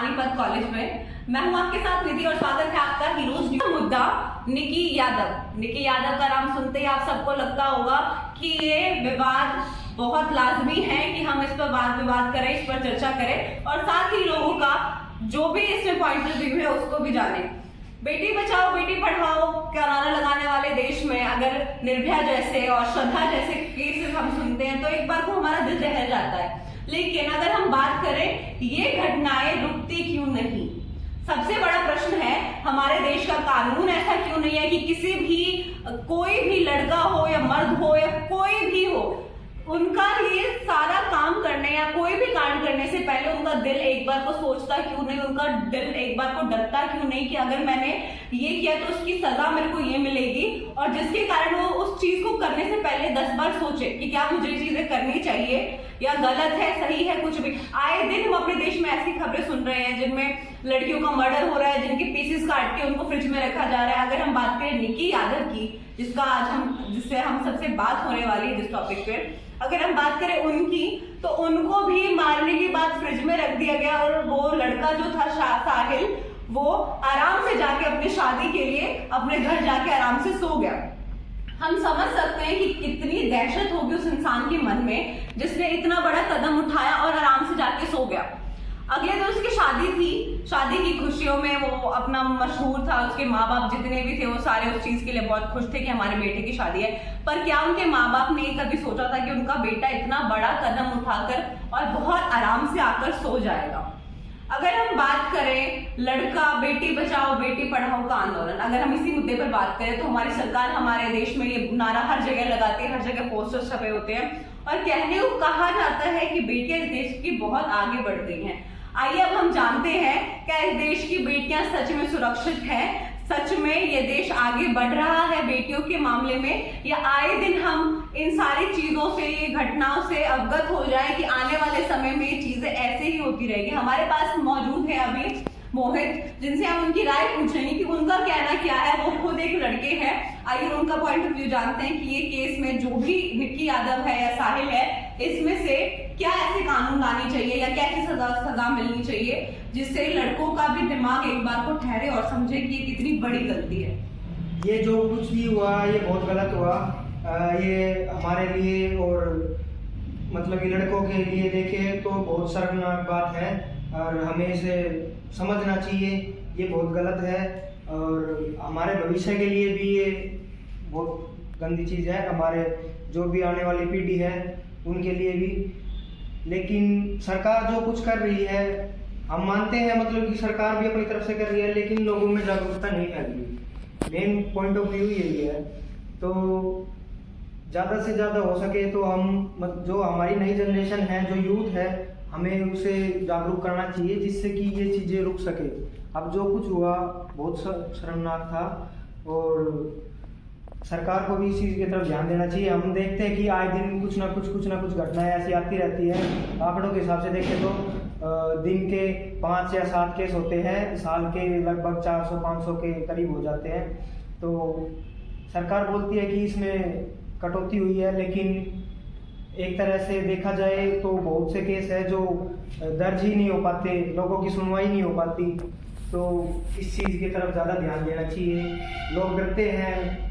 Panipat college में। मैं हूं आपके साथ निधि और स्वागत है आपका हीरोज न्यूज। मुद्दा निकी यादव का नाम सुनते ही आप सबको लगता होगा कि ये विवाद बहुत लाजमी है कि हम इस पर वाद विवाद करें, इस पर चर्चा करें और साथ ही लोगों का जो भी इसमें पॉइंट ऑफ व्यू है उसको भी जाने। बेटी बचाओ बेटी पढ़ाओ का नारा लगाने वाले देश में अगर निर्भया जैसे और श्रद्धा जैसे केसेस हम सुनते हैं तो एक बार को हमारा दिल दहल जाता है। लेकिन अगर हम बात करें ये घटनाएं रुकती क्यों नहीं, सबसे बड़ा प्रश्न है हमारे देश का कानून ऐसा क्यों नहीं है कि किसी भी कोई भी लड़का हो या मर्द हो या कोई भी हो, उनका ये सारा काम करने या कोई भी कांड करने से पहले उनका दिल एक बार को सोचता क्यों नहीं, उनका दिल एक बार को डरता क्यों नहीं कि अगर मैंने ये किया तो उसकी सजा मेरे को ये मिलेगी, और जिसके कारण वो उस चीज को करने से पहले 10 बार सोचे कि क्या मुझे चीजें करनी चाहिए या गलत है सही है। कुछ भी आए दिन हम अपने देश में ऐसी खबरें सुन रहे हैं जिनमें लड़कियों का मर्डर हो रहा है, जिनके पीसेस काट के उनको फ्रिज में रखा जा रहा है। अगर हम बात करें निकी यादव की, जिससे हम सबसे बात होने वाली है जिस टॉपिक पे, अगर हम बात करें उनकी, तो उनको भी मारने के बाद फ्रिज में रख दिया गया और वो लड़का जो था साहिल, वो आराम से जाके अपनी शादी के लिए अपने घर जाके आराम से सो गया। हम समझ सकते हैं कि कितनी दहशत होगी उस इंसान के मन में जिसने इतना बड़ा कदम उठाया और आराम से जाके सो गया। अगले दिन उसकी शादी थी, शादी की खुशियों में वो अपना मशहूर था, उसके माँ बाप जितने भी थे वो सारे उस चीज के लिए बहुत खुश थे कि हमारे बेटे की शादी है। पर क्या उनके माँ बाप ने कभी सोचा था कि उनका बेटा इतना बड़ा कदम उठाकर और बहुत आराम से आकर सो जाएगा। अगर हम बात करें लड़का बेटी बचाओ बेटी पढ़ाओ का आंदोलन, अगर हम इसी मुद्दे पर बात करें तो हमारी सरकार हमारे देश में ये नारा हर जगह लगाती है, हर जगह पोस्टर्स छपे होते हैं और कहने को कहा जाता है कि बेटियां इस देश की बहुत आगे बढ़ गई हैं। आइए अब हम जानते हैं क्या इस देश की बेटियां सच में सुरक्षित हैं, सच में ये देश आगे बढ़ रहा है बेटियों के मामले में, या आए दिन हम इन सारी चीजों से, ये घटनाओं से अवगत हो जाए कि आने वाले समय में ये चीजें ऐसे ही होती रहेगी। हमारे पास मौजूद है अभी मोहित, जिनसे हम उनकी राय पूछेंगे कि उनका कहना क्या है। वो खुद एक लड़के हैं, आइए उनका पॉइंट ऑफ व्यू जानते हैं कि ये केस में जो भी निकी यादव है या साहिल है, इसमें से क्या ऐसे कानून लानी चाहिए या कैसी सजा मिलनी चाहिए जिससे लड़कों का भी दिमाग एक बार को ठहरे और समझे कि ये कितनी बड़ी गलती है। ये जो कुछ भी हुआ ये बहुत गलत हुआ। ये हमारे लिए और मतलब ये लड़कों के लिए देखे तो बहुत शर्मनाक बात है और हमें इसे समझना चाहिए। ये बहुत गलत है और हमारे भविष्य के लिए भी ये बहुत गंदी चीज़ है, हमारे जो भी आने वाली पीढ़ी है उनके लिए भी। लेकिन सरकार जो कुछ कर रही है हम मानते हैं, मतलब कि सरकार भी अपनी तरफ से कर रही है, लेकिन लोगों में जागरूकता नहीं फैल रही। मेन पॉइंट ऑफ व्यू यही है। तो ज़्यादा से ज़्यादा हो सके तो हम जो हमारी नई जनरेशन है, जो यूथ है, हमें उसे जागरूक करना चाहिए जिससे कि ये चीज़ें रुक सके। अब जो कुछ हुआ बहुत शर्मनाक था और सरकार को भी इस चीज़ की तरफ ध्यान देना चाहिए। हम देखते हैं कि आए दिन कुछ ना कुछ घटनाएं ऐसी आती रहती है। आंकड़ों के हिसाब से देखें तो दिन के 5 या 7 केस होते हैं, साल के लगभग 400-500 के करीब हो जाते हैं। तो सरकार बोलती है कि इसमें कटौती हुई है, लेकिन एक तरह से देखा जाए तो बहुत से केस है जो दर्ज ही नहीं हो पाते, लोगों की सुनवाई नहीं हो पाती। तो इस चीज़ की तरफ ज़्यादा ध्यान देना चाहिए। लोग डरते हैं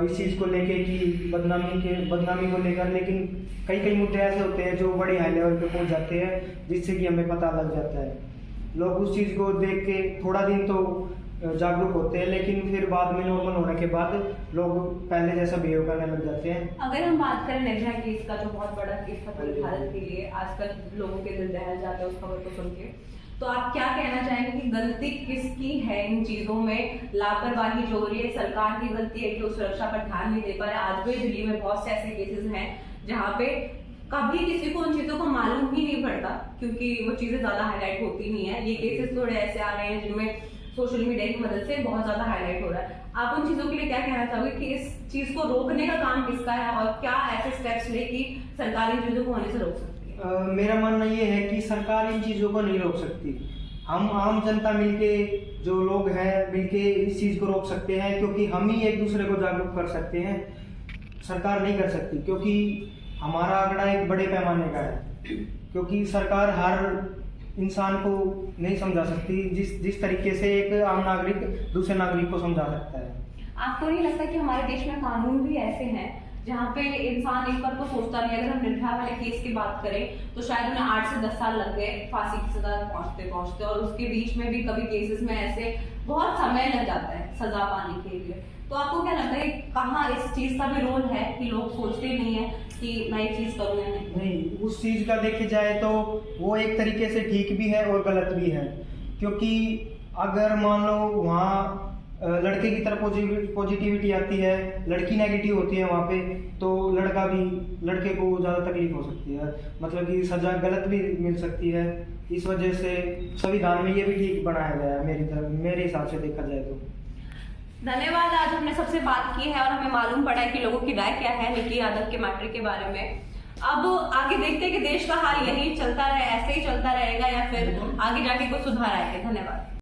इस चीज़ को लेके कि बदनामी को लेकर, लेकिन कई मुद्दे ऐसे होते हैं जो बड़े हाई लेवल पे पहुंच जाते हैं जिससे कि हमें पता लग जाता है। लोग उस चीज़ को देख के थोड़ा दिन तो जागरूक होते हैं, लेकिन फिर बाद में नॉर्मल होने के बाद लोग पहले जैसा बिहेव करने लग जाते हैं। अगर हम बात करें निर्भया केस का, जो बहुत बड़ा केस था पूरे भारत के लिए, आजकल लोगों के दिल दहल जाते हैं उस खबर को सुन के, तो आप क्या कहना चाहेंगे कि गलती किसकी है इन चीजों में? लापरवाही जो हो रही है, सरकार की गलती है कि वो सुरक्षा पर ध्यान नहीं दे पा रहा है। आज भी दिल्ली में बहुत से ऐसे केसेस हैं जहाँ पे कभी किसी को उन चीजों को मालूम ही नहीं पड़ता क्योंकि वो चीजें ज्यादा हाईलाइट होती नहीं है। ये केसेस थोड़े ऐसे आ रहे हैं जिनमें सोशल मीडिया की मदद से बहुत ज्यादा हाईलाइट हो रहा है। आप उन चीजों के लिए क्या कहना चाहोगे कि इस चीज को रोकने का काम किसका है और क्या ऐसे स्टेप्स ले कि सरकार इन चीजों को होने से रोक सकती है? मेरा मानना ये है कि सरकार इन चीजों को नहीं रोक सकती। हम आम जनता मिलके, जो लोग हैं मिलके इस चीज को रोक सकते हैं, क्योंकि हम ही एक दूसरे को जागरूक कर सकते हैं। सरकार नहीं कर सकती क्योंकि हमारा आंकड़ा एक बड़े पैमाने का है, क्योंकि सरकार हर इंसान को नहीं समझा सकती जिस तरीके से एक आम नागरिक दूसरे नागरिक को समझा सकता है। आपको नहीं लगता कि हमारे देश में कानून भी ऐसे हैं जहाँ पे इंसान एक बार को सोचता नहीं? अगर हम निर्भया वाले केस की बात करें तो शायद उन्हें 8 से 10 साल लग गए फांसी की सजा पहुंचते, और उसके बीच में भी कभी केसेस में ऐसे बहुत समय लग जाता है सजा पाने के लिए। तो आपको क्या लगता है कहाँ इस चीज का भी रोल है कि लोग सोचते नहीं है कि मैं ये चीज करूँ या नहीं, उस चीज का देखे जाए तो वो एक तरीके से ठीक भी है और गलत भी है, क्योंकि अगर मान लो वहाँ लड़के की तरफ पॉजिटिविटी आती है, लड़की नेगेटिव होती है वहाँ पे, तो लड़के को ज़्यादा तकलीफ हो सकती है, मतलब कि सजा गलत भी मिल सकती है। इस वजह से संविधान में ये भी ठीक बनाया गया है मेरे हिसाब से देखा जाए तो। धन्यवाद। आज हमने सबसे बात की है और हमें मालूम पड़ा है कि लोगों की राय क्या है निकी यादव के मैटर के बारे में। अब आगे देखते हैं कि देश का हाल यही चलता रहे, ऐसे ही चलता रहेगा या फिर आगे जाके कुछ सुधार आएगा। धन्यवाद।